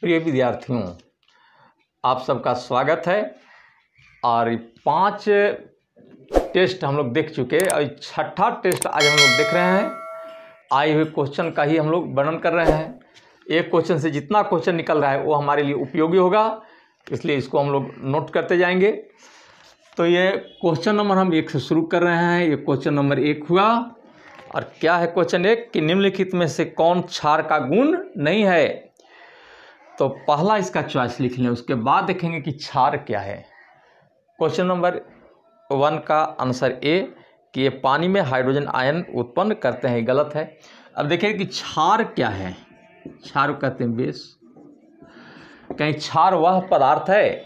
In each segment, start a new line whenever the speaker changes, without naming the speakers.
प्रिय विद्यार्थियों, आप सबका स्वागत है। और 5 टेस्ट हम लोग देख चुके और 6ठा टेस्ट आज हम लोग देख रहे हैं। आए हुए क्वेश्चन का ही हम लोग वर्णन कर रहे हैं। एक क्वेश्चन से जितना क्वेश्चन निकल रहा है वो हमारे लिए उपयोगी होगा, इसलिए इसको हम लोग नोट करते जाएंगे। तो ये क्वेश्चन नंबर हम 1 से शुरू कर रहे हैं। ये क्वेश्चन नंबर 1 हुआ। और क्या है क्वेश्चन 1 कि निम्नलिखित में से कौन क्षार का गुण नहीं है। तो पहला इसका चॉइस लिख लें, उसके बाद देखेंगे कि क्षार क्या है। क्वेश्चन नंबर 1 का आंसर ए कि ये पानी में हाइड्रोजन आयन उत्पन्न करते हैं, गलत है। अब देखें कि क्षार क्या है। क्षार कहते हैं बेस। कहीं क्षार वह पदार्थ है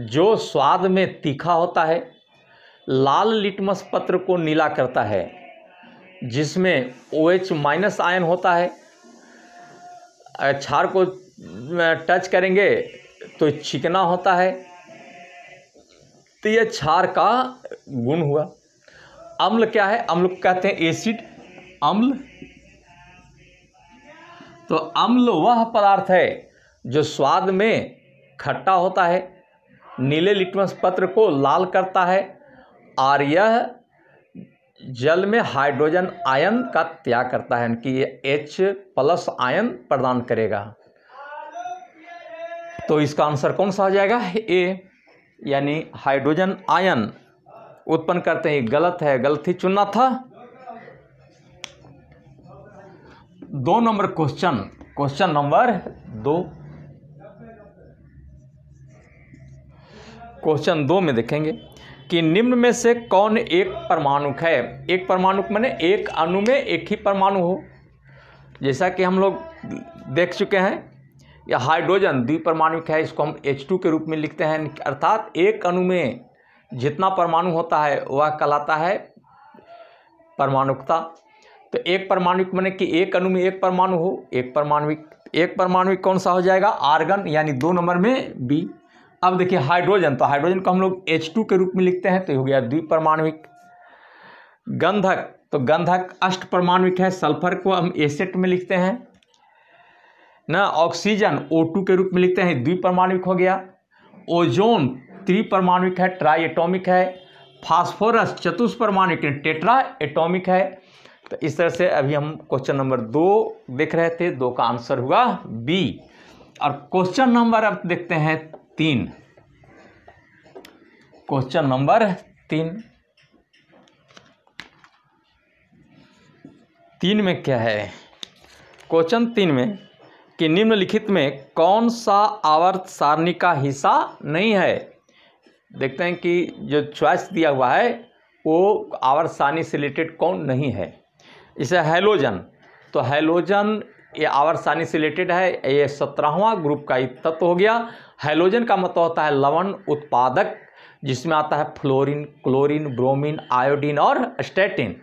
जो स्वाद में तीखा होता है, लाल लिटमस पत्र को नीला करता है, जिसमें OH- आयन होता है। क्षार को टच करेंगे तो चिकना होता है। तो यह क्षार का गुण हुआ। अम्ल क्या है? अम्ल कहते हैं एसिड, अम्ल। तो अम्ल वह पदार्थ है जो स्वाद में खट्टा होता है, नीले लिटमस पत्र को लाल करता है और यह जल में हाइड्रोजन आयन का त्याग करता है, कि ये H+ आयन प्रदान करेगा। तो इसका आंसर कौन सा हो जाएगा? ए, यानी हाइड्रोजन आयन उत्पन्न करते हैं। गलत है, गलत ही चुनना था। 2 नंबर क्वेश्चन नंबर 2। क्वेश्चन 2 में देखेंगे कि निम्न में से कौन एक परमाणुक है। एक परमाणुक माने एक अणु में एक ही परमाणु हो। जैसा कि हम लोग देख चुके हैं, या हाइड्रोजन द्विपरमाणुक है, इसको हम H2 के रूप में लिखते हैं। अर्थात एक अणु में जितना परमाणु होता है वह कहलाता है परमाणुकता। तो एक परमाणुक माने कि एक अणु में एक परमाणु हो। एक परमाणुक कौन सा हो जाएगा? आर्गन, यानी 2 नंबर में बी। अब देखिए हाइड्रोजन, तो हाइड्रोजन को हम लोग H2 के रूप में लिखते हैं, तो हो गया द्विपरमाणुक। गंधक, तो गंधक अष्टपरमाणुक है। सल्फर को हम एसेट में लिखते हैं ना। ऑक्सीजन O2 के रूप में लिखते हैं, द्विपरमाणुक हो गया। ओजोन त्रिपरमाणुक है, ट्राई एटॉमिक है। फास्फोरस चतुष्परमाणुक, टेट्रा एटॉमिक है। तो इस तरह से अभी हम क्वेश्चन नंबर 2 देख रहे थे। 2 का आंसर हुआ बी। और क्वेश्चन नंबर अब देखते हैं 3। क्वेश्चन नंबर 3 में क्या है? क्वेश्चन 3 में कि निम्नलिखित में कौन सा आवर्त सारणी का हिस्सा नहीं है। देखते हैं कि जो चॉइस दिया हुआ है वो आवर्त सारणी से रिलेटेड कौन नहीं है। इसे हैलोजन, तो हैलोजन ये आवर्त सारणी से रिलेटेड है। ये 17वां ग्रुप का एक तत्व हो गया। हैलोजन का मतलब होता है लवण उत्पादक, जिसमें आता है फ्लोरीन, क्लोरीन, ब्रोमीन, आयोडीन और स्टैटिन।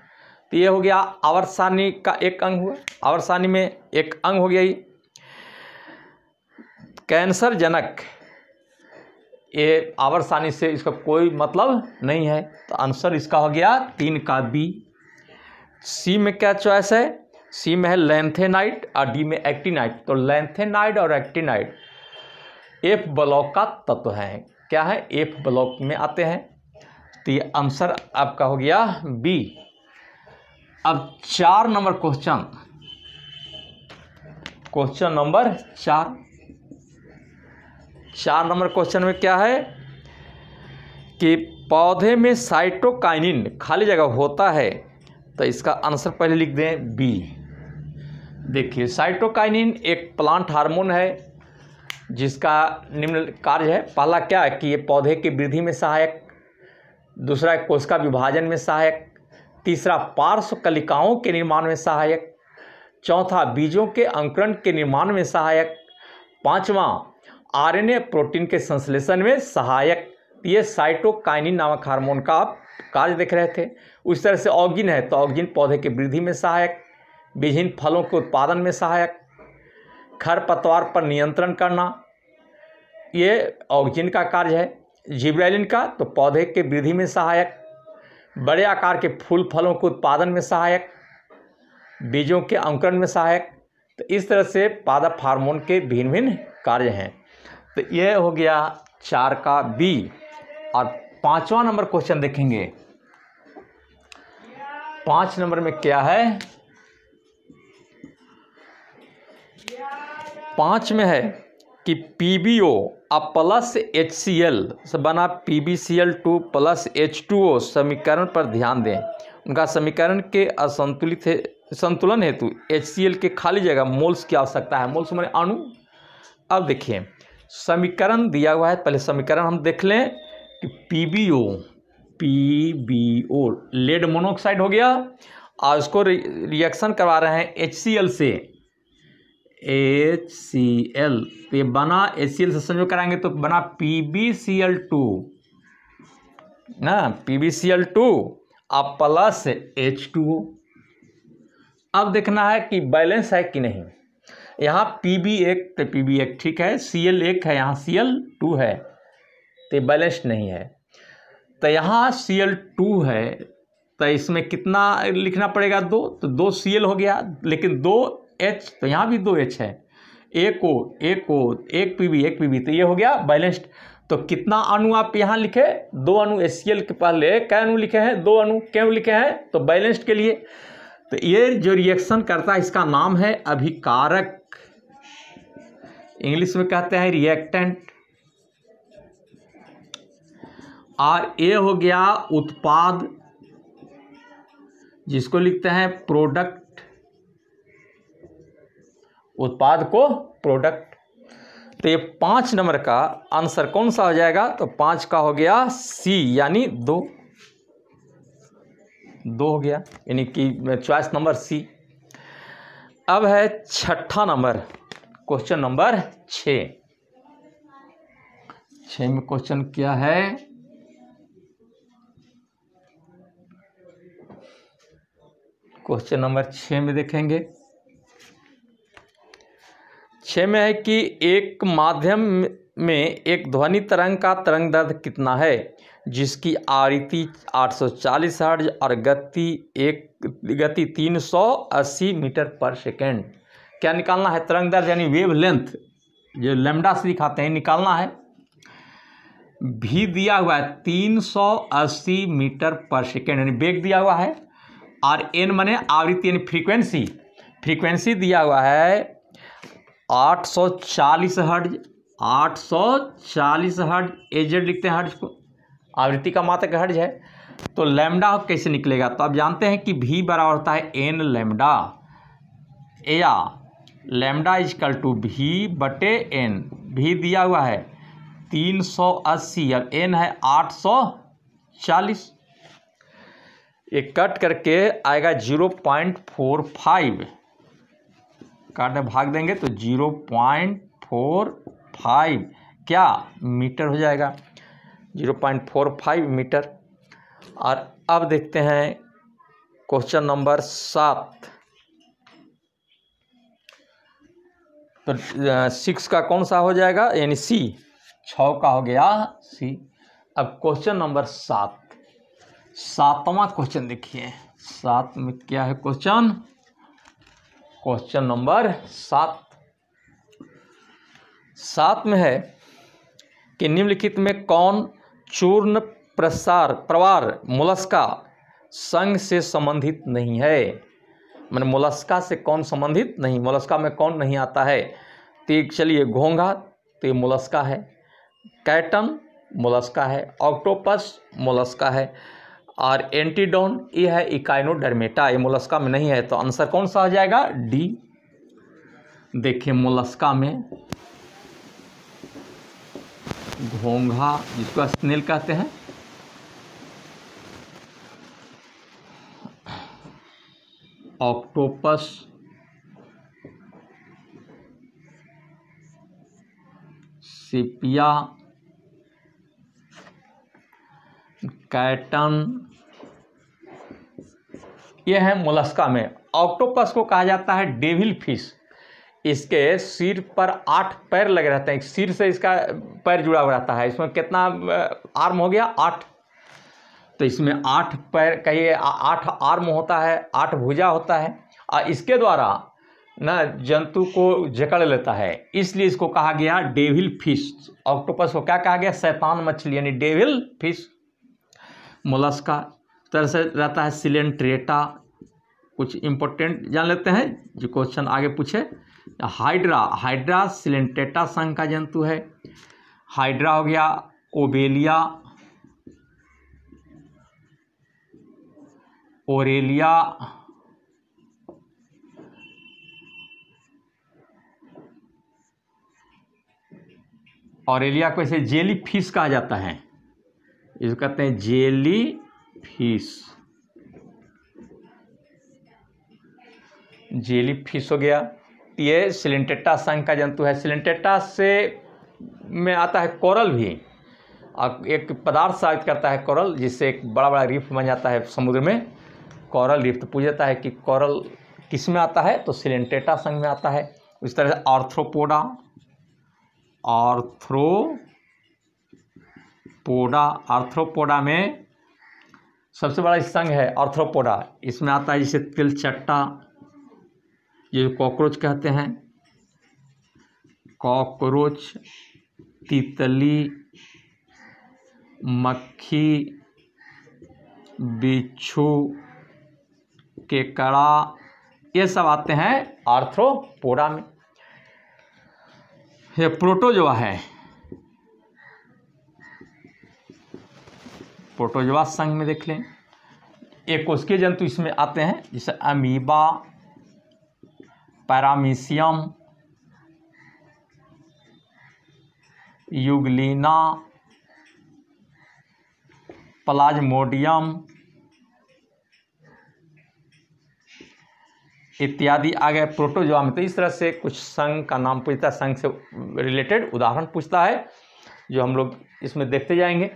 तो ये हो गया आवर्त सारणी का एक अंग हुआ। आवर्त सारणी में एक अंग हो गया ही। कैंसर जनक, ये आवर्त सारणी से इसका कोई मतलब नहीं है। तो आंसर इसका हो गया 3 का बी। सी में क्या चॉइस है? सी में है लैंथेनाइड और डी में एक्टिनाइड। तो लैंथेनाइड और एक्टिनाइड F ब्लॉक का तत्व है। क्या है? F ब्लॉक में आते हैं। तो ये आंसर आपका हो गया बी। अब 4 number question number 4 number question में क्या है कि पौधे में साइटोकाइनिन खाली जगह होता है। तो इसका आंसर पहले लिख दें बी। देखिए साइटोकाइनिन एक प्लांट हार्मोन है जिसका निम्न कार्य है। पहला क्या है कि ये पौधे की वृद्धि में सहायक, दूसरा कोशिका विभाजन में सहायक, तीसरा पार्श्व कलिकाओं के निर्माण में सहायक, चौथा बीजों के अंकुरण के निर्माण में सहायक, पांचवा RNA प्रोटीन के संश्लेषण में सहायक। ये साइटोकाइनिन नामक हार्मोन का आप कार्य देख रहे थे। उस तरह से ऑक्जिन है, तो ऑक्जिन पौधे की वृद्धि में सहायक, विभिन्न फलों के उत्पादन में सहायक, खरपतवार पर नियंत्रण करना, ये ऑक्जिन का कार्य है। जिब्रेलिन का तो पौधे के वृद्धि में सहायक, बड़े आकार के फूल फलों के उत्पादन में सहायक, बीजों के अंकुरण में सहायक। तो इस तरह से पादप हार्मोन के भिन्न भिन्न कार्य हैं। तो ये हो गया 4 का बी। और 5वां नंबर क्वेश्चन देखेंगे। 5 नंबर में क्या है, 5 में है कि PbO अब प्लस HCl से बना PbCl2 प्लस H2O समीकरण पर ध्यान दें। उनका समीकरण के संतुलन हेतु HCl के खाली जगह मोल्स की आवश्यकता है। मोल्स माने अणु। अब देखिए समीकरण दिया हुआ है, पहले समीकरण हम देख लें कि PbO लेड मोनोऑक्साइड हो गया और उसको रिएक्शन करवा रहे हैं HCl से, HCl तो ये बना HCl से संयोग कराएंगे तो बना PbCl2 ना, PbCl2 अब प्लस H2O। अब देखना है कि बैलेंस है कि नहीं। यहाँ Pb1 तो Pb1 ठीक है, Cl1 है, यहाँ Cl2 है, तो बैलेंस नहीं है। तो यहाँ Cl2 है तो इसमें कितना लिखना पड़ेगा, 2, तो 2 Cl हो गया, लेकिन 2 H तो यहाँ भी 2 H है, एक Pb तो ये हो गया बैलेंस्ड। तो कितना अणु आप यहाँ लिखे, 2 अणु HCl के पहले क्या अणु लिखे हैं, 2 अणु क्यों लिखे हैं, तो बैलेंस्ड के लिए। तो ये जो रिएक्शन करता है इसका नाम है अभिकारक, इंग्लिश में कहते हैं रिएक्टेंट। और ये हो गया उत्पाद जिसको लिखते हैं प्रोडक्ट, उत्पाद को प्रोडक्ट। तो ये 5 नंबर का आंसर कौन सा हो जाएगा, तो 5 का हो गया सी यानी 2 हो गया, यानी कि चॉइस नंबर सी। अब है 6ठा नंबर, क्वेश्चन नंबर 6 में क्वेश्चन क्या है, क्वेश्चन नंबर 6 में देखेंगे। 6 में है कि एक माध्यम में एक ध्वनि तरंग का तरंग दैर्ध्य कितना है जिसकी आवृत्ति 840 हर्ट्ज और गति 380 मीटर पर सेकेंड। क्या निकालना है, तरंग दैर्ध्य यानी वेव लेंथ, जो लैम्डा से दिखाते हैं, निकालना है। भी दिया हुआ है 380 मीटर पर सेकेंड यानी वेग दिया हुआ है, और एन माने आवृत्ति यानी फ्रीक्वेंसी दिया हुआ है 840 हर्ट्ज, 840 हर्ट्ज, एजेड लिखते हैं हर्ट्ज को, आवृत्ति का मात्रक हर्ट्ज है। तो लैम्डा कैसे निकलेगा, तो आप जानते हैं कि भी बराबर होता है एन लैम्डा, या लैम्डा इजकल टू भी बटे एन। भी दिया हुआ है 380 और एन है 840, एक कट करके आएगा 0.45, काट में भाग देंगे तो 0.45 क्या मीटर हो जाएगा, 0.45 मीटर। और अब देखते हैं क्वेश्चन नंबर 7। तो 6 का कौन सा हो जाएगा, यानी सी, 6 का हो गया सी। अब क्वेश्चन नंबर 7वां क्वेश्चन देखिए। 7 में क्या है क्वेश्चन, क्वेश्चन नंबर 7 में है कि निम्नलिखित में कौन चूर्ण प्रवार मोलस्का संघ से संबंधित नहीं है, मैंने मोलस्का से कौन संबंधित नहीं, मोलस्का में कौन नहीं आता है। तो चलिए घोंघा तो ये मोलस्का है, कैटन मोलस्का है, ऑक्टोपस मोलस्का है, और एंटीडोन ये है इकाइनोडर्मेटा, ये मोलस्का में नहीं है। तो आंसर कौन सा हो जाएगा, डी। देखिए मोलस्का में घोंघा जिसको स्नेल कहते हैं, ऑक्टोपस, सिपिया, कैटन, ये है मोलस्का में। ऑक्टोपस को कहा जाता है डेविल फिश, इसके सिर पर 8 पैर लगे रहते हैं, सिर से इसका पैर जुड़ा हुआ रहता है। इसमें कितना आर्म हो गया, 8। तो इसमें 8 पैर कहिए, 8 आर्म होता है, 8 भुजा होता है, और इसके द्वारा ना जंतु को जकड़ लेता है, इसलिए इसको कहा गया डेविल फिश। ऑक्टोपस को क्या कहा गया? शैतान मछली, यानी डेविल फिश। मोलस्का तरह से रहता है सिलेंट्रेटा। कुछ इंपॉर्टेंट जान लेते हैं जो क्वेश्चन आगे पूछे। हाइड्रा, हाइड्रा सिलेंट्रेटा संघ का जंतु है। हाइड्रा हो गया। ओबेलिया, ओरेलिया, ऑरेलिया को ऐसे जेली फिश कहा जाता है, इसको कहते हैं जेली फिश। जेली फिश हो गया। ये सिलेंटेटा संघ का जंतु है। सिलेंटेटा से में आता है कोरल भी, और एक पदार्थ साबित करता है कोरल, जिससे एक बड़ा बड़ा रीफ बन जाता है समुद्र में, कोरल रीफ। तो पूछा जाता है कि कोरल किस में आता है, तो सिलेंटेटा संघ में आता है। इस तरह से आर्थ्रोपोडा, आर्थ्रोपोडा, आर्थ्रोपोडा में सबसे बड़ा संघ है आर्थ्रोपोडा। इसमें आता है जैसे तिलचट्टा, ये कॉकरोच कहते हैं, कॉकरोच, तितली, मक्खी, बिच्छू, केकड़ा, ये सब आते हैं आर्थ्रोपोडा में। ये प्रोटोजोआ है, प्रोटोजोआ संघ में देख लें। एक कोशिकीय जंतु इसमें आते हैं जैसे अमीबा, पैरामीशियम, यूग्लिना, प्लाज्मोडियम इत्यादि आ गए प्रोटोजोआ में। तो इस तरह से कुछ संघ का नाम पूछता है, संघ से रिलेटेड उदाहरण पूछता है, जो हम लोग इसमें देखते जाएंगे।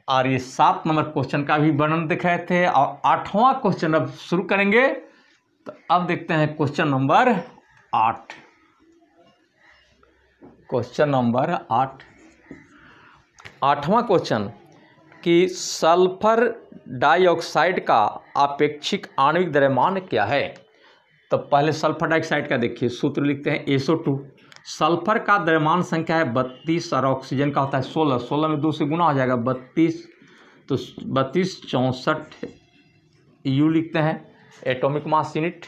और ये 7 नंबर क्वेश्चन का भी वर्णन दिख रहे थे, और 8वां क्वेश्चन अब शुरू करेंगे। तो अब देखते हैं क्वेश्चन नंबर 8। क्वेश्चन नंबर 8, 8वां क्वेश्चन कि सल्फर डाइऑक्साइड का आपेक्षिक आणविक द्रव्यमान क्या है। तो पहले सल्फर डाइऑक्साइड का देखिए, सूत्र लिखते हैं SO2। सल्फर का द्रव्यमान संख्या है 32 और ऑक्सीजन का होता है 16। 16 में 2 से गुना हो जाएगा 32, तो 32 64 U लिखते हैं एटॉमिक मास यूनिट।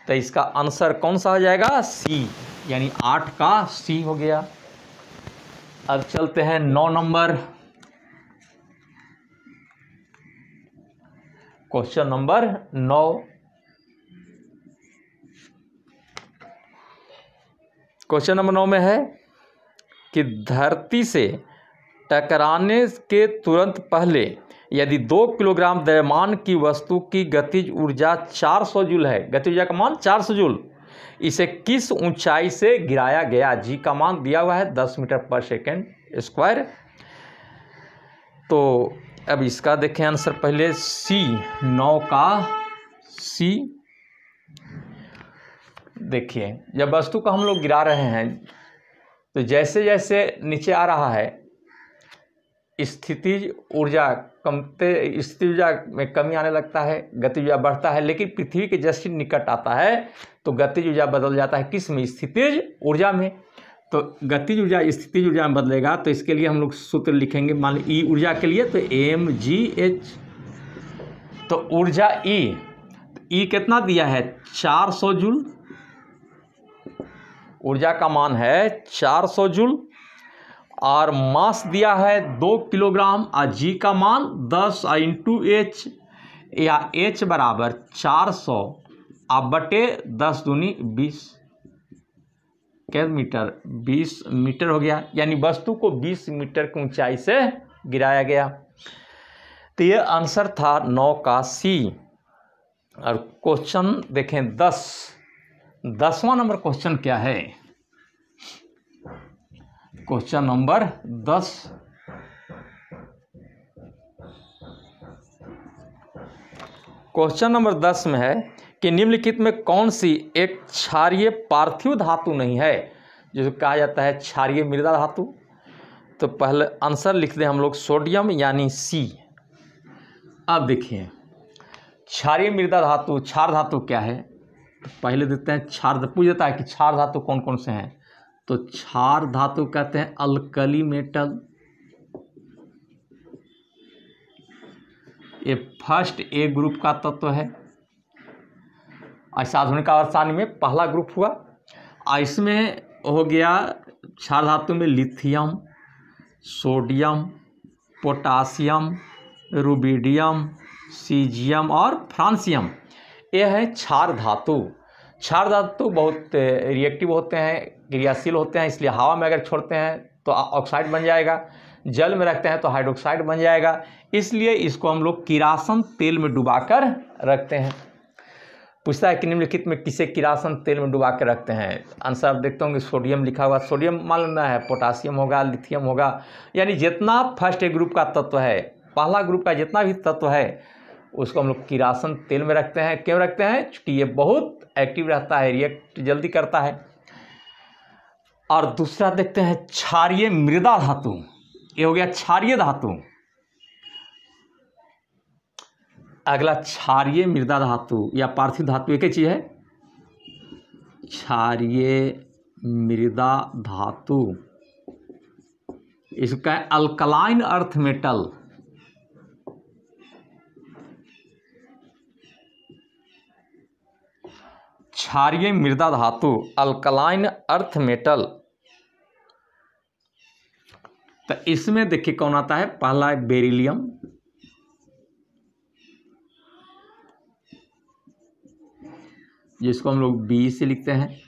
तो इसका आंसर कौन सा हो जाएगा? C, यानी 8 का C हो गया। अब चलते हैं 9 number, question number 9। Question number 9 में है कि धरती से टकराने के तुरंत पहले यदि 2 किलोग्राम द्रव्यमान की वस्तु की गतिज ऊर्जा 400 जूल है, गतिज ऊर्जा का मान 400 जूल, इसे किस ऊंचाई से गिराया गया? जी का मान दिया हुआ है 10 मीटर पर सेकेंड स्क्वायर। तो अब इसका देखें आंसर पहले। C, 9 का C। देखिए, जब वस्तु को हम लोग गिरा रहे हैं तो जैसे जैसे नीचे आ रहा है स्थितिज ऊर्जा स्थितिज ऊर्जा में कमी आने लगता है, गतिज ऊर्जा बढ़ता है। लेकिन पृथ्वी के जैसे निकट आता है तो गतिज ऊर्जा बदल जाता है, किस में? स्थितिज ऊर्जा में। तो गतिज ऊर्जा स्थितिज ऊर्जा में बदलेगा, तो इसके लिए हम लोग सूत्र लिखेंगे। मान ली E ऊर्जा के लिए तो mgh, तो ऊर्जा E कितना दिया है? 400 जूल। ऊर्जा का मान है 400 जूल, और मास दिया है 2 किलोग्राम, और जी का मान 10 इंटू H, या H बराबर 400 अब बटे 10 दूनी 20 मीटर, 20 मीटर हो गया। यानी वस्तु को 20 मीटर की ऊंचाई से गिराया गया। तो ये आंसर था 9 का C। और क्वेश्चन देखें 10वां नंबर क्वेश्चन क्या है? क्वेश्चन नंबर 10, क्वेश्चन नंबर 10 में है कि निम्नलिखित में कौन सी एक क्षारीय पार्थिव धातु नहीं है, जिसे कहा जाता है क्षारीय मृदा धातु। तो पहले आंसर लिख दें हम लोग सोडियम, यानी C। अब देखिए, क्षारीय मृदा धातु, क्षार धातु क्या है? तो पहले देते हैं क्षार, पूछ देता है कि क्षार धातु कौन कौन से हैं, तो क्षार धातु कहते हैं अल्कली मेटल, ये फर्स्ट ए ग्रुप का तत्व है। ऐसा आधुनिक आवर्त में पहला ग्रुप हुआ। इसमें हो गया क्षार धातु में lithium, sodium, potassium, rubidium, caesium और फ्रांसियम, ये है क्षार धातु। क्षार धातु बहुत रिएक्टिव होते हैं, क्रियाशील होते हैं, इसलिए हवा में अगर छोड़ते हैं तो ऑक्साइड बन जाएगा, जल में रखते हैं तो हाइड्रोक्साइड बन जाएगा, इसलिए इसको हम लोग किरासन तेल में डुबाकर रखते हैं। पूछता है कि निम्नलिखित में किसे किरासन तेल में डुबा के रखते हैं, आंसर आप देखते होंगे सोडियम लिखा हुआ, सोडियम मान लेना है, पोटासियम होगा, लिथियम होगा, यानी जितना फर्स्ट ए ग्रुप का तत्व है, पहला ग्रुप का जितना भी तत्व है उसको हम लोग किरासन तेल में रखते हैं। क्यों रखते हैं? क्योंकि ये बहुत एक्टिव रहता है, रिएक्ट जल्दी करता है। और दूसरा देखते हैं क्षारीय मृदा धातु, ये हो गया क्षारीय धातु। अगला क्षारीय मृदा धातु या पार्थिव धातु एक ही चीज है, क्षारीय मृदा धातु, इसका अल्कलाइन अर्थ मेटल, क्षारीय मृदा धातु अल्कलाइन अर्थ मेटल। तो इसमें देखिए कौन आता है, पहला है बेरिलियम, जिसको हम लोग बी से लिखते हैं,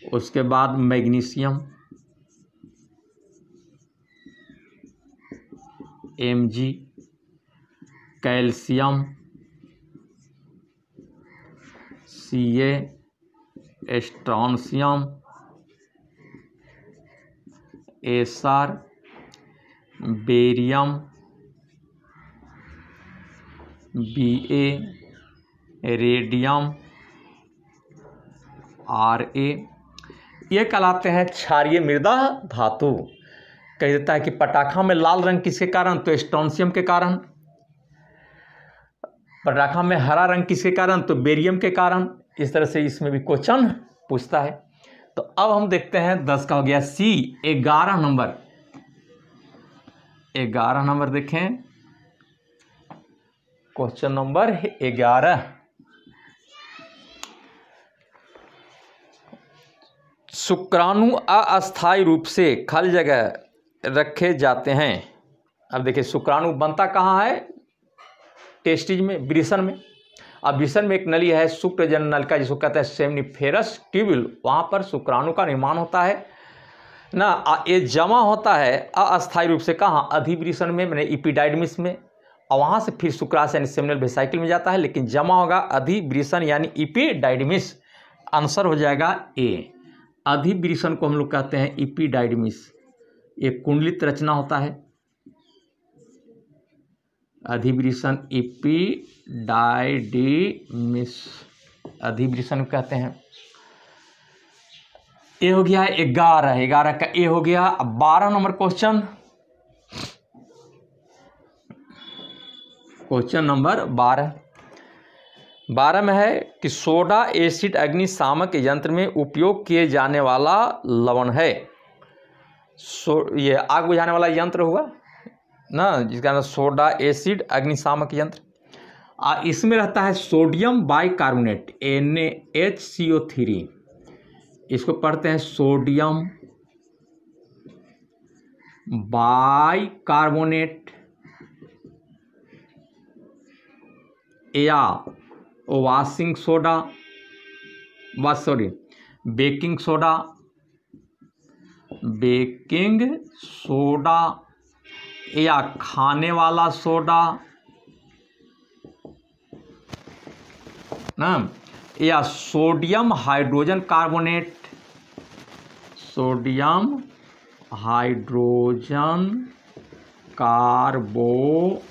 उसके बाद magnesium, Mg, calcium, Ca, strontium, SR, barium, Ba, radium, Ra, ये कहलाते हैं क्षारीय मृदा धातु। कह देता है कि पटाखा में लाल रंग किसके कारण, तो स्ट्रोंशियम के कारण। पटाखा में हरा रंग किसके कारण, तो बेरियम के कारण। इस तरह से इसमें भी क्वेश्चन पूछता है। तो अब हम देखते हैं 10 का हो गया सी, 11 नंबर। 11 नंबर देखें, क्वेश्चन नंबर 11, शुक्राणु अस्थायी रूप से खाली जगह रखे जाते हैं। अब देखिए शुक्राणु बनता कहाँ है, टेस्टिज में, वृषण में। अब वृषण में एक नली है शुक्रजन नलिका, जिसको कहते हैं सेमनीफेरस ट्यूब्यूल, वहाँ पर शुक्राणु का निर्माण होता है ना। ये जमा होता है अस्थायी रूप से कहाँ, अधिवृषण में, मैंने इपिडाइडमिस में, और वहाँ से फिर शुक्राशय यानी सेमिनल वेसाइकिल में जाता है, लेकिन जमा होगा अधिवृषण यानी इपिडाइडमिस। आंसर हो जाएगा ए। अधिवृषण को हम लोग कहते हैं इपिडाइडमिस। एक कुंडलित रचना होता है, अधिवृषण इपिडाइडमिस, अधिवृषण कहते हैं। ये हो गया 11 का ए हो गया। अब 12 नंबर क्वेश्चन, क्वेश्चन नंबर 12 में है कि सोडा एसिड अग्निशामक यंत्र में उपयोग किए जाने वाला लवण है। ये आग बुझाने वाला यंत्र हुआ ना, जिसका नाम सोडा एसिड अग्निशामक यंत्र। इसमें रहता है सोडियम बाइकार्बोनेट NaHCO3, इसको पढ़ते हैं सोडियम बाइकार्बोनेट या वॉशिंग सोडा, बेकिंग सोडा, या खाने वाला सोडा ना, या sodium hydrogen carbonate, sodium hydrogen carbonate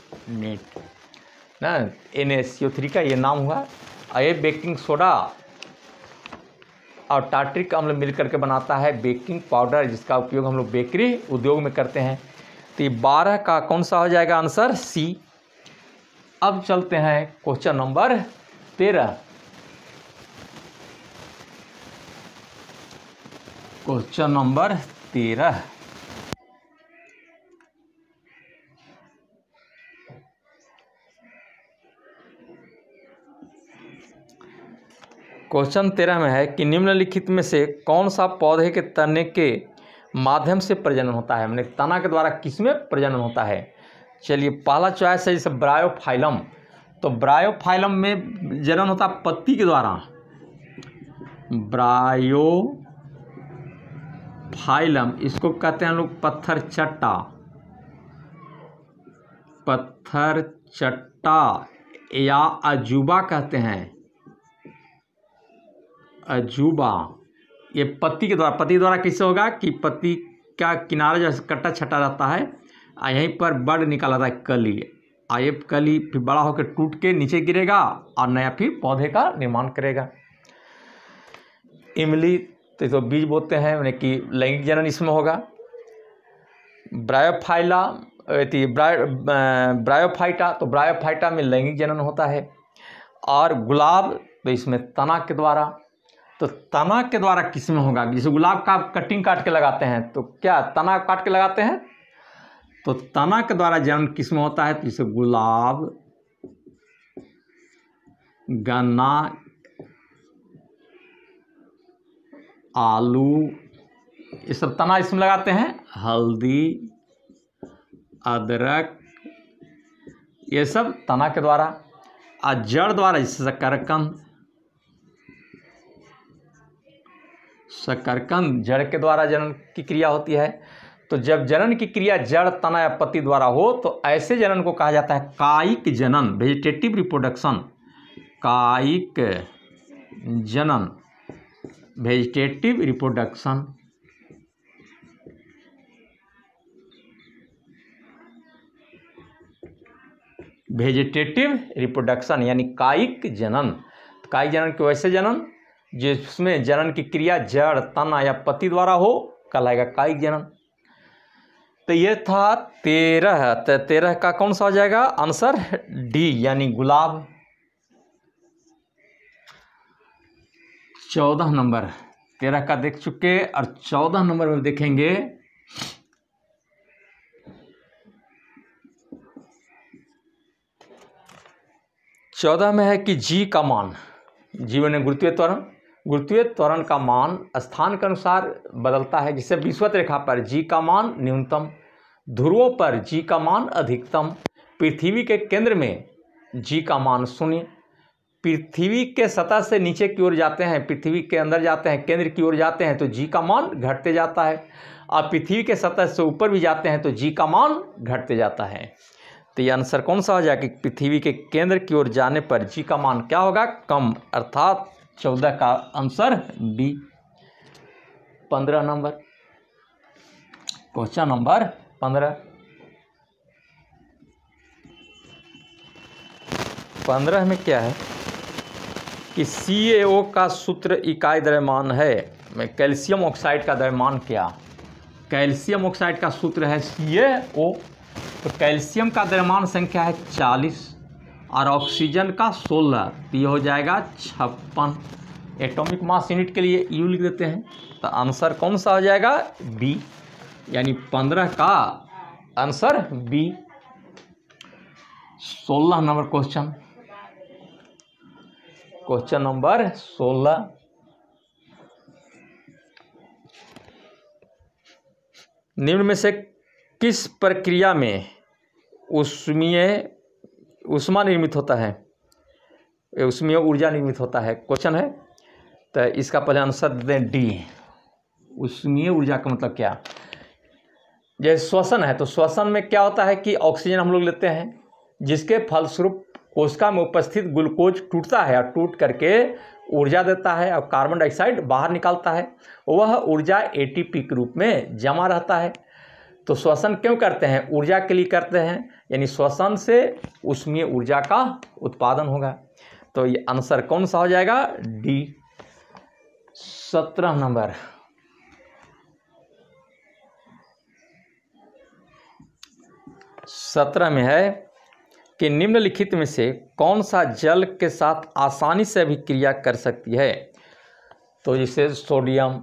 ना, NaCO3 का ये नाम हुआ। ये बेकिंग सोडा और टार्ट्रिक अम्ल मिलकर के बनाता है बेकिंग पाउडर, जिसका उपयोग हम लोग बेकरी उद्योग में करते हैं। तो ये 12 का कौन सा हो जाएगा आंसर, सी। अब चलते हैं question number 13। Question number 13। Question 13 में है कि निम्नलिखित में से कौन सा पौधे के तने के माध्यम से प्रजनन होता है, मैंने तना के द्वारा किसमें प्रजनन होता है। चलिए पहला चॉइस है जैसे ब्रायोफाइलम, तो ब्रायोफाइलम में जनन होता है पत्ती के द्वारा। ब्रायोफाइलम इसको कहते हैं लोग पत्थर चट्टा, पत्थर चट्टा या अजूबा कहते हैं, अजूबा। ये पत्ती के द्वारा किससे होगा कि पत्ती का किनारा जो कट्टा छट्टा रहता है और यहीं पर बड़ निकाला जाता है कली, ये कली फिर बड़ा होकर टूट के नीचे गिरेगा और नया फिर पौधे का निर्माण करेगा। इमली तो बीज बोते हैं, मैंने कि लैंगिक जनन इसमें होगा। ब्रायोफाइटा तो ब्रायोफाइटा में लैंगिक जनन होता है। और गुलाब तो इसमें तना के द्वारा, तो तना के द्वारा किस में होगा, जैसे गुलाब का कटिंग काट के लगाते हैं तो क्या तना काट के लगाते हैं, तो तना के द्वारा जनन किस में होता है, तो जैसे गुलाब, गन्ना, आलू, ये सब तना इसमें लगाते हैं। हल्दी, अदरक, ये सब तना के द्वारा। और जड़ द्वारा जैसे शकरकंद जड़ के द्वारा जनन की क्रिया होती है। तो जब जनन की क्रिया जड़, तना या पत्ती द्वारा हो तो ऐसे जनन को कहा जाता है कायिक जनन, वेजिटेटिव रिप्रोडक्शन। कायिक जनन, वेजिटेटिव रिप्रोडक्शन। वेजिटेटिव रिप्रोडक्शन यानी कायिक जनन। कायिक जनन के वैसे जनन जिसमें जनन की क्रिया जड़, तना या पत्ती द्वारा हो कहलाएगा कायिक जनन। तो ये था 13। तो 13 का कौन सा हो जाएगा आंसर, डी यानी गुलाब। 14 नंबर, 13 का देख चुके और 14 नंबर में देखेंगे। चौदह में है कि जी का मान, जी में गुरुत्वीय त्वरण, गुरुत्वीय त्वरण का मान स्थान के अनुसार बदलता है। जिससे विषुवत रेखा पर जी का मान न्यूनतम, ध्रुवों पर जी का मान अधिकतम, पृथ्वी के केंद्र में जी का मान 0, पृथ्वी के सतह से नीचे की ओर जाते हैं, पृथ्वी के अंदर जाते हैं, केंद्र की ओर जाते हैं तो जी का मान घटते जाता है, और पृथ्वी के सतह से ऊपर भी जाते हैं तो जी का मान घटते जाता है। तो ये आंसर कौन सा हो जाएगा कि पृथ्वी के केंद्र की ओर जाने पर जी का मान क्या होगा, कम, अर्थात 14 का answer D. 15 number, question number 15 में क्या है कि CaO का सूत्र इकाई द्रव्यमान है। मैं कैल्शियम ऑक्साइड का द्रव्यमान क्या, कैल्शियम ऑक्साइड का सूत्र है CaO। तो कैल्शियम का द्रव्यमान संख्या है 40 और ऑक्सीजन का 16, तो ये हो जाएगा 56। एटॉमिक मास यूनिट के लिए यू लिख देते हैं। तो आंसर कौन सा हो जाएगा, बी, यानी 15 का answer B. 16 number question, question number 16। निम्न में से किस प्रक्रिया में ऊष्मा निर्मित होता है, ऊष्मीय ऊर्जा निर्मित होता है, क्वेश्चन है। तो इसका पहले आंसर दें डी। ऊष्मीय ऊर्जा का मतलब क्या, जैसे श्वसन है तो श्वसन में क्या होता है कि ऑक्सीजन हम लोग लेते हैं, जिसके फलस्वरूप कोशिका में उपस्थित ग्लूकोज टूटता है और टूट करके ऊर्जा देता है और कार्बन डाइऑक्साइड बाहर निकालता है, वह ऊर्जा एटीपी के रूप में जमा रहता है। तो श्वसन क्यों करते हैं, ऊर्जा के लिए करते हैं, यानी श्वसन से ऊष्मीय ऊर्जा का उत्पादन होगा। तो ये आंसर कौन सा हो जाएगा, डी। 17 नंबर, में है कि निम्नलिखित में से कौन सा जल के साथ आसानी से अभिक्रिया कर सकती है। तो जैसे सोडियम,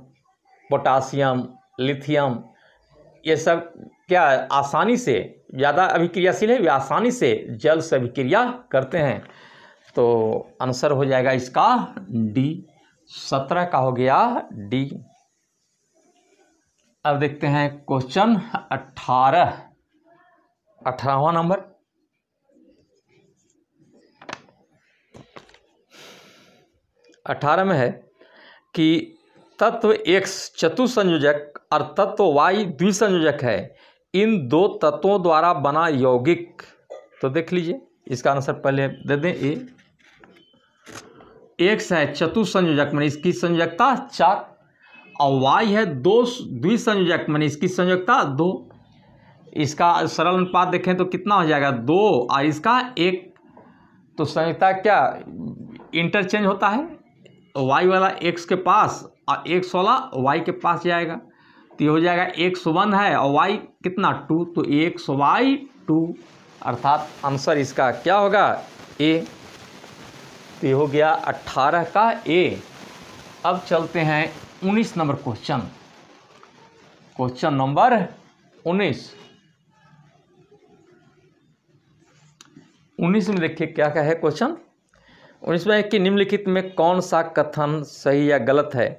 पोटासियम, लिथियम, ये सब क्या आसानी से, ज़्यादा अभिक्रियाशील है, वे आसानी से जल से अभिक्रिया करते हैं। तो आंसर हो जाएगा इसका डी। 17 का हो गया डी। अब देखते हैं क्वेश्चन 18वां नंबर। 18 में है कि तत्व X चतुसंयोजक और तत्व Y द्विसंयोजक है, इन दो तत्वों द्वारा बना यौगिक। तो देख लीजिए इसका आंसर पहले दे दें। ए X है चतुसंयोजक माने इसकी संयोजकता 4, और Y है दो द्विसंयोजक माने इसकी संयोजकता 2। इसका सरल अनुपात देखें तो कितना हो जाएगा 2 और इसका 1। तो संयोजकता क्या इंटरचेंज होता है, Y वाला X के पास और X वाला Y के पास जाएगा। तो ये हो जाएगा X1 है और Y कितना 2, तो XY2 अर्थात आंसर इसका क्या होगा ए। तो ये हो गया 18 का ए। अब चलते हैं 19 नंबर क्वेश्चन। क्वेश्चन नंबर 19 में देखिए क्या क्या है क्वेश्चन। 19 में है कि निम्नलिखित में कौन सा कथन सही या गलत है।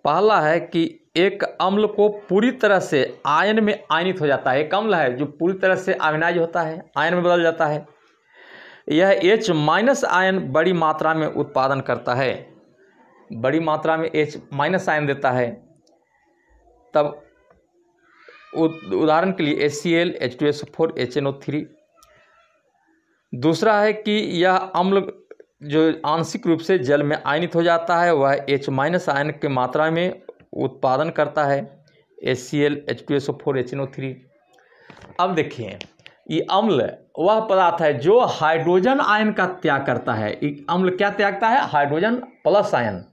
पहला है कि एक अम्ल को पूरी तरह से आयन में आयनित हो जाता है। एक अम्ल है जो पूरी तरह से आयनाइज होता है, आयन में बदल जाता है। यह H- आयन बड़ी मात्रा में उत्पादन करता है, बड़ी मात्रा में H- आयन देता है। तब उदाहरण के लिए HCl, H2SO4, HNO3। दूसरा है कि यह अम्ल जो आंशिक रूप से जल में आयनित हो जाता है, वह H- आयन की मात्रा में उत्पादन करता है, HCl, H2SO4, HNO3। अब देखिए ये अम्ल वह पदार्थ है जो हाइड्रोजन आयन का त्याग करता है। एक अम्ल क्या त्यागता है, हाइड्रोजन प्लस आयन।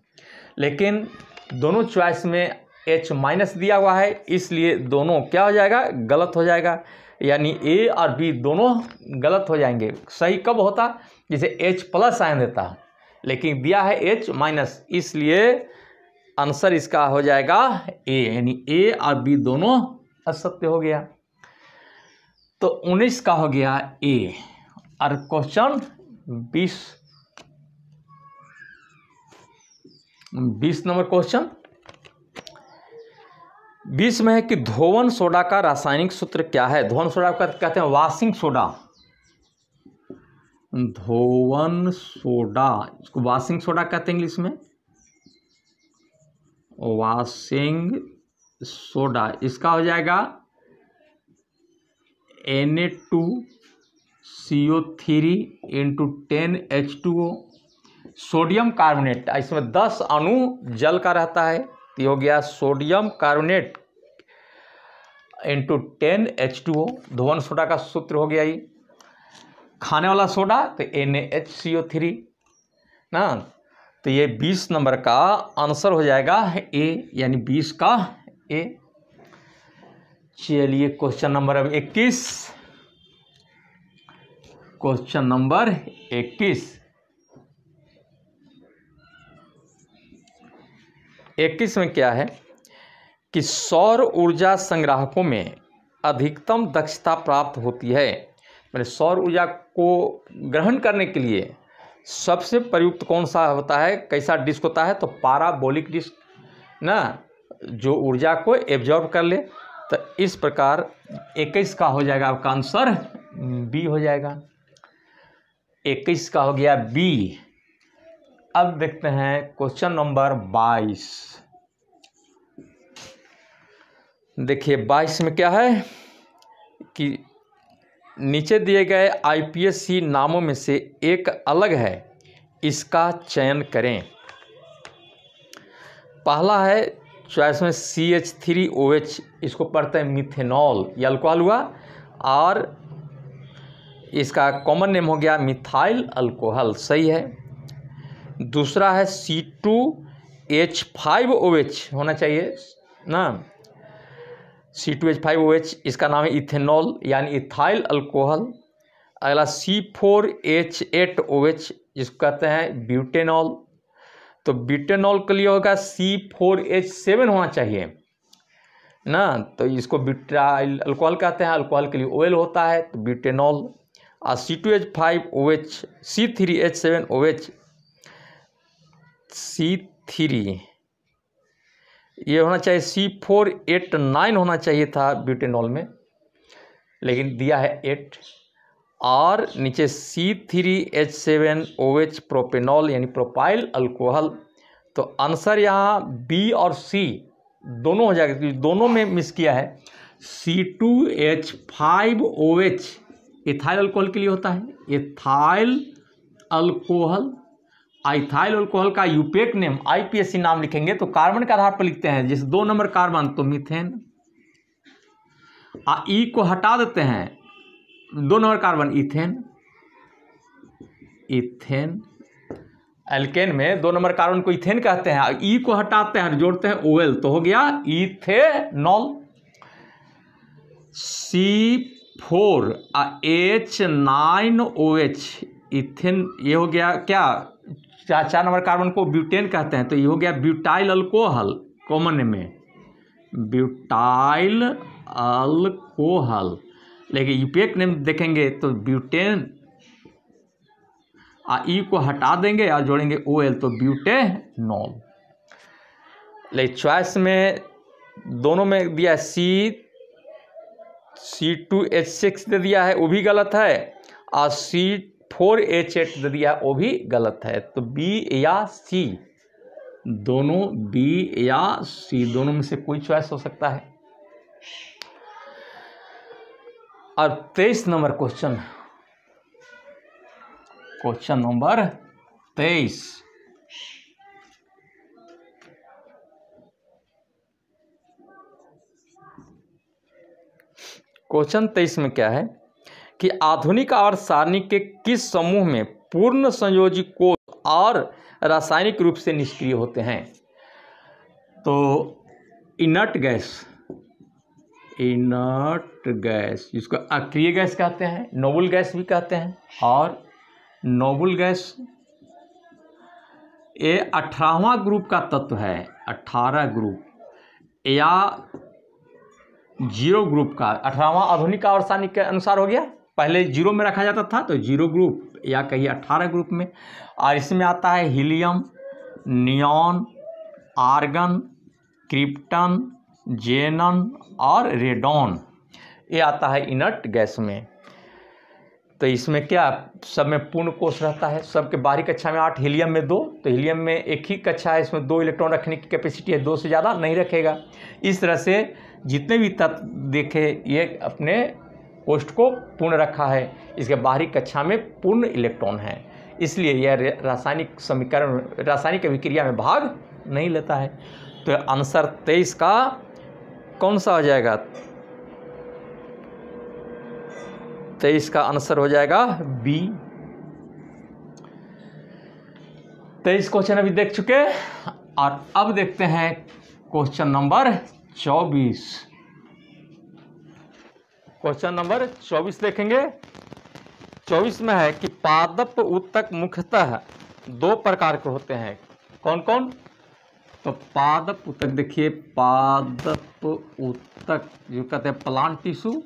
लेकिन दोनों चॉइस में H- दिया हुआ है, इसलिए दोनों क्या हो जाएगा, गलत हो जाएगा। यानी ए और बी दोनों गलत हो जाएंगे। सही कब होता, जैसे H+ आयन देता, लेकिन दिया है H-, इसलिए आंसर इसका हो जाएगा ए। यानी ए और बी दोनों असत्य हो गया। तो 19 का हो गया ए। और क्वेश्चन 20 नंबर क्वेश्चन। 20 में है कि धोवन सोडा का रासायनिक सूत्र क्या है। धोवन सोडा का कहते हैं वॉशिंग सोडा। धोवन सोडा, इसको वॉशिंग सोडा कहते हैं इंग्लिश में, वॉशिंग सोडा। इसका हो जाएगा Na2CO3 × 10H2O। सोडियम कार्बोनेट, इसमें 10 अणु जल का रहता है, तो ये हो गया सोडियम कार्बोनेट × 10H2O। धोवन सोडा का सूत्र हो गया ये। खाने वाला सोडा तो NaHCO3 ना। तो ये 20 नंबर का आंसर हो जाएगा ए, यानी 20 का ए। चलिए क्वेश्चन नंबर अब 21। Question number 21। 21 में क्या है कि सौर ऊर्जा संग्राहकों में अधिकतम दक्षता प्राप्त होती है। मैंने सौर ऊर्जा को ग्रहण करने के लिए सबसे प्रयुक्त कौन सा होता है, कैसा डिस्क होता है, तो पाराबोलिक डिस्क ना, जो ऊर्जा को एब्जॉर्ब कर ले। तो इस प्रकार 21 का हो जाएगा आपका आंसर बी हो जाएगा। 21 का हो गया बी। अब देखते हैं क्वेश्चन नंबर 22। देखिए 22 में क्या है कि नीचे दिए गए IPSC नामों में से एक अलग है, इसका चयन करें। पहला है चॉइस में CH3OH, इसको पढ़ते हैं मिथेनॉल, ये अल्कोहल हुआ, और इसका कॉमन नेम हो गया मिथाइल अल्कोहल, सही है। दूसरा है C2H5OH होना चाहिए ना, C2H5OH, इसका नाम है इथेनॉल यानी इथाइल अल्कोहल। अगला C4H8OH, जिसको कहते हैं ब्यूटेनॉल। तो ब्यूटेनॉल के लिए होगा C4H7 होना चाहिए ना, तो इसको ब्यूटाइल अल्कोहल कहते हैं, अल्कोहल के लिए OL होता है, तो ब्यूटेनॉल। और C2H5OH C3H7OH C3 ये होना चाहिए, C4H9 होना चाहिए था ब्यूटेनॉल में, लेकिन दिया है 8, और नीचे C3H7OH प्रोपेनॉल यानी प्रोपाइल अल्कोहल। तो आंसर यहाँ B और C दोनों हो जाएगा, क्योंकि दोनों में मिस किया है। C2H5OH इथाइल अल्कोहल के लिए होता है, इथाइल अल्कोहल। इथाइल अल्कोहल का यूपेक नेम IPAC नाम लिखेंगे तो कार्बन के आधार पर लिखते हैं, जैसे 2 नंबर कार्बन तो मीथेन, ई को हटा देते हैं, 2 नंबर कार्बन इथेन, इथेन। एल्केन में 2 नंबर कार्बन को इथेन कहते हैं, ई को हटाते हैं, जोड़ते हैं OL तो हो गया इथेनॉल। C4H9OH इथेन, ये हो गया क्या, 4 नंबर कार्बन को ब्यूटेन कहते हैं, तो ये हो गया ब्यूटाइल अल्कोहल, कॉमन में ब्यूटाइल अल्कोहल। लेकिन यूपेक नेम देखेंगे तो ब्यूटेन, ई को हटा देंगे और जोड़ेंगे OL तो ब्यूटेनॉल। लेकिन चॉइस में दोनों में दिया है, C2H6 दे दिया है, वो भी गलत है, और C4H8 दे दिया है, वो भी गलत है। तो B या C दोनों, B या C दोनों में से कोई चॉइस हो सकता है। और 23 number question, question number 23, question 23 में क्या है कि आधुनिक आवर्त सारणी के किस समूह में पूर्ण संयोजी कोष और रासायनिक रूप से निष्क्रिय होते हैं। तो इनर्ट गैस, इनर्ट गैस जिसको अक्रिय गैस कहते हैं, नोबल गैस भी कहते हैं, और नोबल गैस ये 18वां ग्रुप का तत्व है, 18 ग्रुप या 0 ग्रुप का। 18वां आधुनिक आवर्त सारणी के अनुसार हो गया, पहले 0 में रखा जाता था तो 0 ग्रुप, या कहिए 18 ग्रुप में। और इसमें आता है हीलियम, नियॉन, आर्गन, क्रिप्टन, जेनन और रेडॉन, ये आता है इनर्ट गैस में। तो इसमें क्या, सब में पूर्ण कोष रहता है, सबके बाहरी कक्षा में 8, हीलियम में 2, तो हीलियम में एक ही कक्षा है, इसमें 2 इलेक्ट्रॉन रखने की कैपेसिटी है, 2 से ज़्यादा नहीं रखेगा। इस तरह से जितने भी तत्व देखे ये अपने कोष्ठ को पूर्ण रखा है, इसके बाहरी कक्षा में पूर्ण इलेक्ट्रॉन है, इसलिए यह रासायनिक समीकरण, रासायनिक अभिक्रिया में भाग नहीं लेता है। तो आंसर 23 का कौन सा हो जाएगा, 23 का आंसर हो जाएगा B। 23 क्वेश्चन अभी देख चुके, और अब देखते हैं क्वेश्चन नंबर 24। क्वेश्चन नंबर 24 देखेंगे। 24 में है कि पादप उत्तक मुख्यतः 2 प्रकार के होते हैं, कौन कौन। तो पादप उत्तक देखिए, पादप उत्तक जो कहते हैं प्लांट टिश्यू,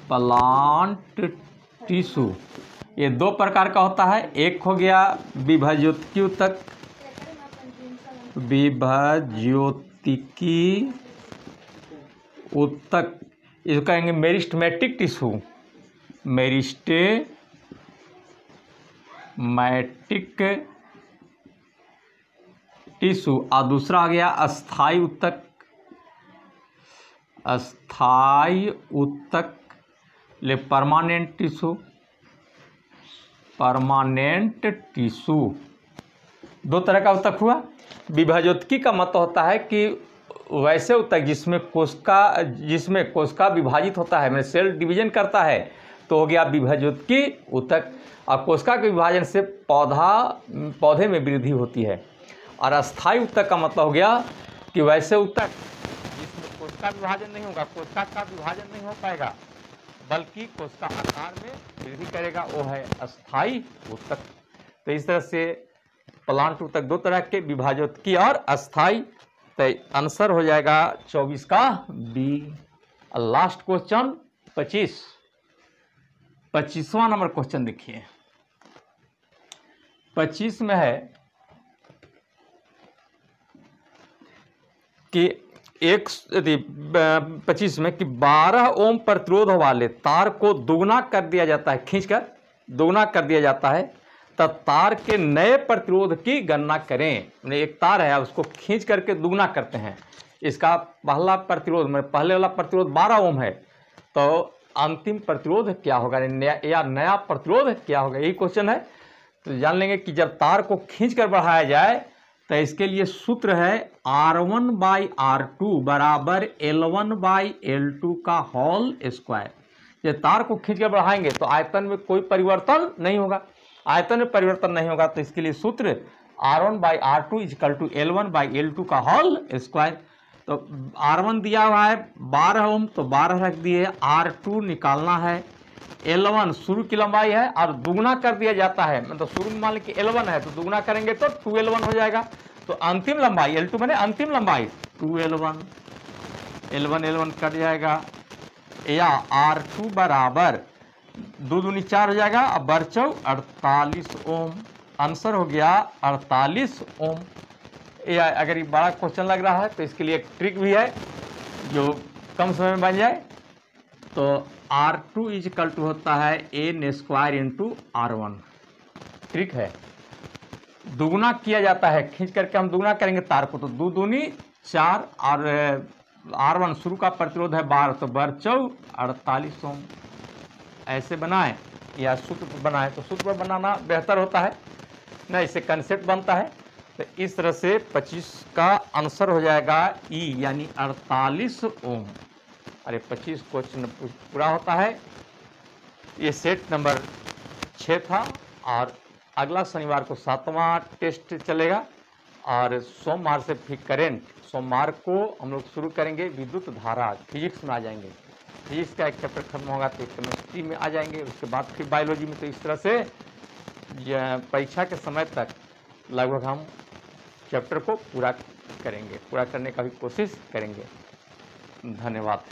प्लांट टिश्यू, ये 2 प्रकार का होता है। एक हो गया विभज्योतिकी उत्तक, विभज्योतिकी उत्तक, इसको कहेंगे मेरिस्टेमेटिक टिश्यू, मेरिस्टेमेटिक टिश्यू। और दूसरा आ गया अस्थाई उत्तक, अस्थाई उत्तक ले परमानेंट टिश्यू, परमानेंट टिश्यू। 2 तरह का उत्तक हुआ। विभज्योतिकी का मतलब होता है कि वैसे उत्तक जिसमें कोशिका विभाजित होता है, मतलब सेल डिवीजन करता है, तो हो गया विभज्योतिकी उत्तक। और कोशिका के विभाजन से पौधे में वृद्धि होती है। और अस्थाई उत्तक का मतलब हो गया कि वैसे उत्तक जिसमें कोशिका विभाजन नहीं होगा, कोशिका का विभाजन नहीं हो पाएगा, बल्कि कोशिका आकार में वृद्धि करेगा, वो है अस्थाई उत्तक। तो इस तरह से प्लांट तक दो तरह के, विभाजोत्की और अस्थाई। तो आंसर हो जाएगा 24 का बी। लास्ट क्वेश्चन 25वां नंबर क्वेश्चन देखिए। 25 में है कि 25 में कि 12 ओम प्रतिरोध वाले तार को दुगना कर दिया जाता है, खींचकर दुगना कर दिया जाता है, तब तार के नए प्रतिरोध की गणना करें। एक तार है उसको खींच करके दुगना करते हैं, इसका पहला प्रतिरोध में पहले वाला प्रतिरोध 12 ओम है, तो अंतिम प्रतिरोध क्या होगा या नया प्रतिरोध क्या होगा, यही क्वेश्चन है। तो जान लेंगे कि जब तार को खींचकर बढ़ाया जाए तो इसके लिए सूत्र है R1/R2 बराबर L1/L2 का होल स्क्वायर। जब तार को खींचकर बढ़ाएंगे तो आयतन में कोई परिवर्तन नहीं होगा, आयतन में परिवर्तन नहीं होगा, तो इसके लिए सूत्र R1/R2 इक्वल टू L1/L2 का होल स्क्वायर। तो R1 दिया हुआ है 12 ओम, तो 12 रख दिए, R2 निकालना है, L1 शुरू की लंबाई है और दुगना कर दिया जाता है, मतलब शुरू में मान लीजिए कि L1 है तो दुगना करेंगे तो 2L1 हो जाएगा। तो अंतिम लंबाई L2 मैंने अंतिम लंबाई 2L1, L1 कट जाएगा, या R2 बराबर 2 दूनी 4 हो जाएगा, अब बरचौ 48 ओम। आंसर हो गया 48 ओम। या अगर ये बड़ा क्वेश्चन लग रहा है तो इसके लिए एक ट्रिक भी है जो कम समय में बन जाए। तो R2 इक्वल टू होता है n² इंटू R1। ट्रिक है, दुगुना किया जाता है, खींच करके हम दुगुना करेंगे तार को, तो 2 दूनी 4 और R1 शुरू का प्रतिरोध है 12, तो बरचौ 48 ओम। ऐसे बनाएं या सूत्र पर बनाएं, तो सूत्र पर बनाना बेहतर होता है ना, इससे कंसेप्ट बनता है। तो इस तरह से 25 का आंसर हो जाएगा ई यानी 48 ओम। अरे 25 क्वेश्चन पूरा होता है। ये सेट नंबर 6 था और अगला शनिवार को 7वां टेस्ट चलेगा और सोमवार से फिर करेंट, सोमवार को हम लोग शुरू करेंगे विद्युत धारा, फिजिक्स में आ जाएंगे। फिजिक्स का एक चैप्टर खत्म होगा तो केमिस्ट्री में आ जाएंगे, उसके बाद फिर बायोलॉजी में। तो इस तरह से परीक्षा के समय तक लगभग हम चैप्टर को पूरा करेंगे, पूरा करने का भी कोशिश करेंगे। धन्यवाद।